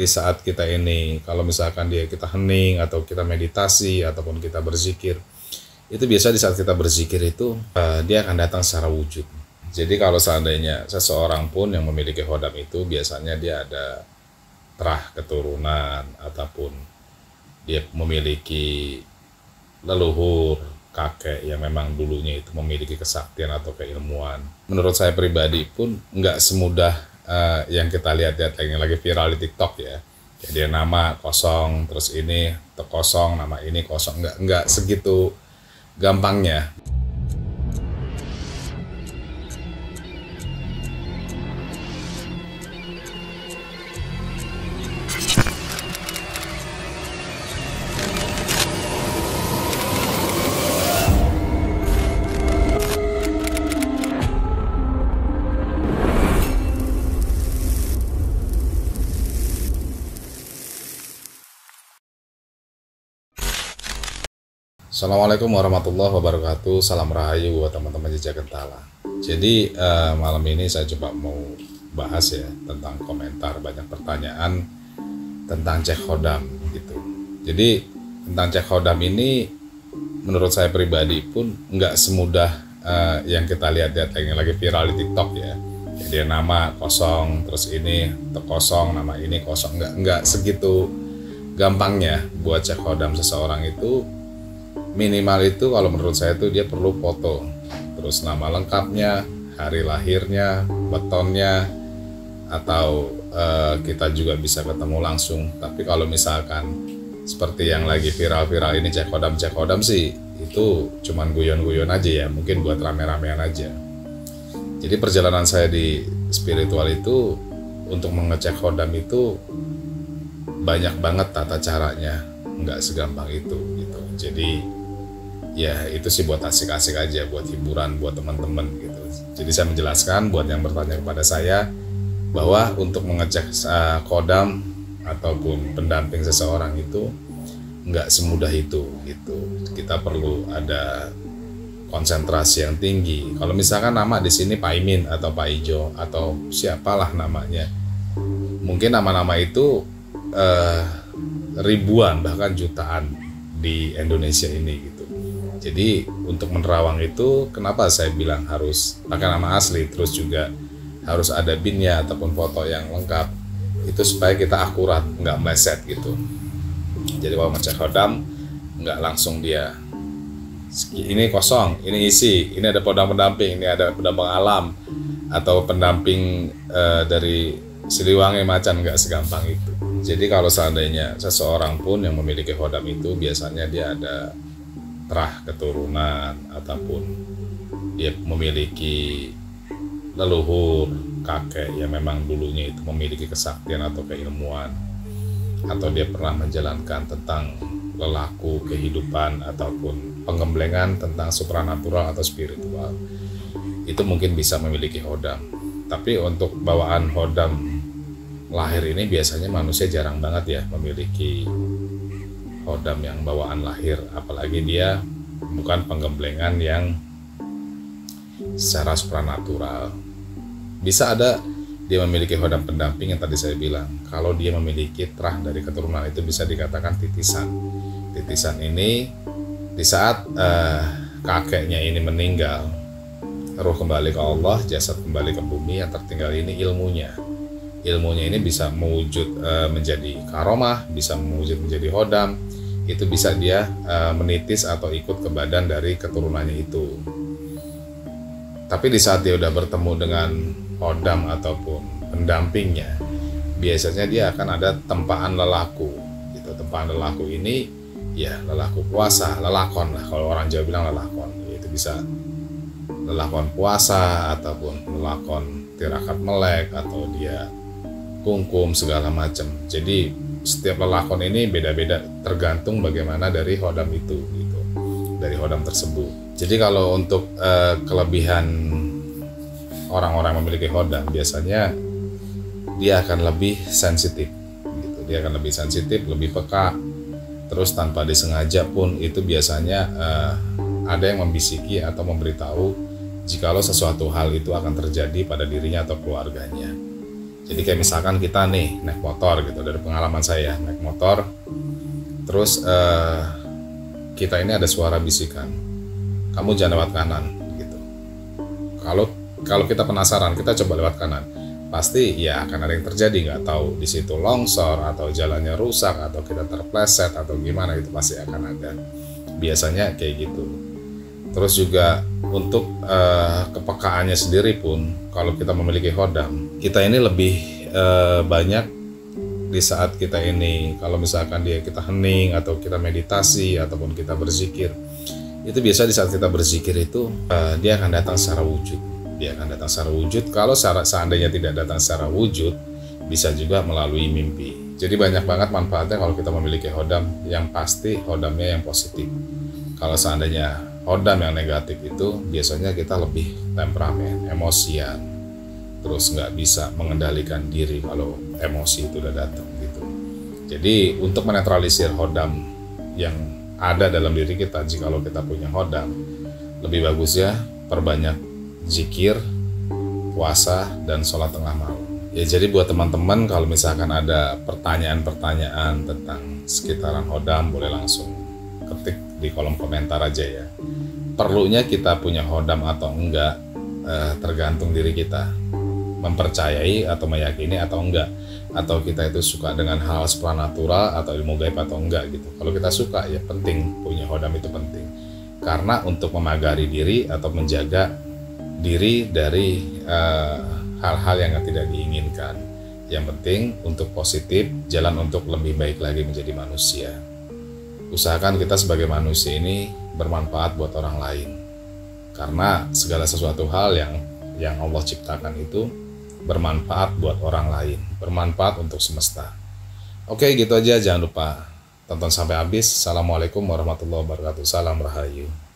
di saat kita ini, kalau misalkan kita hening atau kita meditasi ataupun kita berzikir, itu biasa di saat kita berzikir itu dia akan datang secara wujud. Jadi kalau seandainya seseorang pun yang memiliki hodam itu biasanya dia ada terah keturunan ataupun dia memiliki leluhur kakek yang memang dulunya itu memiliki kesaktian atau keilmuan. Menurut saya pribadi pun nggak semudah yang kita lihat-lihat yang lagi viral di TikTok ya. Jadi nama kosong, terus ini kosong, nama ini kosong, nggak segitu gampangnya. Assalamualaikum warahmatullahi wabarakatuh. Salam rahayu buat teman-teman jejak gentala. Jadi malam ini saya coba mau bahas ya tentang komentar banyak pertanyaan tentang cek hodam gitu. Jadi tentang cek hodam ini menurut saya pribadi pun nggak semudah yang kita lihat-lihat yang lagi viral di TikTok ya. Jadi nama kosong, terus ini kosong, nama ini kosong, nggak segitu gampangnya buat cek hodam seseorang itu. Minimal itu kalau menurut saya itu dia perlu foto, terus nama lengkapnya, hari lahirnya, betonnya, atau kita juga bisa ketemu langsung. Tapi kalau misalkan seperti yang lagi viral-viral ini cek hodam sih, itu cuman guyon-guyon aja ya, mungkin buat rame-ramean aja. Jadi perjalanan saya di spiritual itu untuk mengecek hodam itu banyak banget tata caranya, nggak segampang itu gitu. Jadi ya itu sih buat asik-asik aja, buat hiburan buat teman-teman gitu. Jadi saya menjelaskan buat yang bertanya kepada saya bahwa untuk mengecek kodam ataupun pendamping seseorang itu nggak semudah itu gitu. Kita perlu ada konsentrasi yang tinggi. Kalau misalkan nama di sini Pak Imin atau Pak Ijo atau siapalah namanya, mungkin nama-nama itu ribuan bahkan jutaan di Indonesia ini gitu. Jadi untuk menerawang itu kenapa saya bilang harus pakai nama asli, terus juga harus ada BIN-nya ataupun foto yang lengkap, itu supaya kita akurat, nggak meleset gitu. Jadi kalau ngecek hodam nggak langsung dia ini kosong, ini isi, ini ada pendamping, ini ada pendamping alam atau pendamping dari Siliwangi Macan, nggak segampang itu. Jadi kalau seandainya seseorang pun yang memiliki hodam itu biasanya dia ada terah keturunan ataupun dia memiliki leluhur kakek yang memang dulunya itu memiliki kesaktian atau keilmuan, atau dia pernah menjalankan tentang lelaku kehidupan ataupun penggemblengan tentang supranatural atau spiritual, itu mungkin bisa memiliki hodam. Tapi untuk bawaan hodam lahir ini biasanya manusia jarang banget ya memiliki hodam yang bawaan lahir, apalagi dia bukan penggemblengan yang secara supranatural. Bisa ada dia memiliki hodam pendamping yang tadi saya bilang. Kalau dia memiliki terah dari keturunan itu bisa dikatakan titisan. Titisan ini di saat kakeknya ini meninggal, ruh kembali ke Allah, jasad kembali ke bumi, yang tertinggal ini ilmunya. Ilmunya ini bisa mewujud menjadi karomah, bisa mewujud menjadi hodam. Itu bisa dia menitis atau ikut ke badan dari keturunannya itu. Tapi di saat dia udah bertemu dengan hodam ataupun pendampingnya, biasanya dia akan ada tempaan lelaku gitu. Tempaan lelaku ini ya lelaku puasa, lelakon lah kalau orang Jawa bilang lelakon. Itu bisa lelakon puasa ataupun lelakon tirakat melek atau dia kungkum segala macam. Jadi setiap lelakon ini beda-beda tergantung bagaimana dari hodam itu gitu, dari hodam tersebut. Jadi kalau untuk kelebihan orang-orang yang memiliki hodam, biasanya dia akan lebih sensitif gitu. Dia akan lebih sensitif, lebih peka. Terus tanpa disengaja pun itu biasanya ada yang membisiki atau memberitahu jikalau sesuatu hal itu akan terjadi pada dirinya atau keluarganya. Jadi kayak misalkan kita nih naik motor gitu, dari pengalaman saya naik motor, terus kita ini ada suara bisikan, kamu jangan lewat kanan gitu. Kalau kita penasaran, kita coba lewat kanan, pasti ya akan ada yang terjadi, nggak tahu di situ longsor atau jalannya rusak atau kita terpleset atau gimana, itu pasti akan ada. Biasanya kayak gitu. Terus juga untuk kepekaannya sendiri pun, kalau kita memiliki hodam, kita ini lebih banyak di saat kita ini, kalau misalkan kita hening atau kita meditasi ataupun kita berzikir, itu biasa di saat kita berzikir itu dia akan datang secara wujud. Dia akan datang secara wujud. Kalau seandainya tidak datang secara wujud, bisa juga melalui mimpi. Jadi banyak banget manfaatnya kalau kita memiliki hodam. Yang pasti hodamnya yang positif. Kalau seandainya hodam yang negatif itu, biasanya kita lebih temperamen, emosian, terus nggak bisa mengendalikan diri kalau emosi itu udah datang gitu. Jadi untuk menetralisir hodam yang ada dalam diri kita, jika kita punya hodam, lebih bagus ya perbanyak zikir, puasa, dan sholat tengah malam. Ya, jadi buat teman-teman kalau misalkan ada pertanyaan-pertanyaan tentang sekitaran hodam, boleh langsung ketik di kolom komentar aja ya. Perlunya kita punya hodam atau enggak tergantung diri kita, mempercayai atau meyakini atau enggak, atau kita itu suka dengan hal supranatural atau ilmu gaib atau enggak gitu. Kalau kita suka, ya penting punya hodam, itu penting karena untuk memagari diri atau menjaga diri dari hal-hal yang tidak diinginkan. Yang penting untuk positif, jalan untuk lebih baik lagi menjadi manusia. Usahakan kita sebagai manusia ini bermanfaat buat orang lain, karena segala sesuatu hal yang Allah ciptakan itu bermanfaat buat orang lain, bermanfaat untuk semesta. Oke, gitu aja. Jangan lupa tonton sampai habis. Assalamualaikum warahmatullahi wabarakatuh. Salam Rahayu.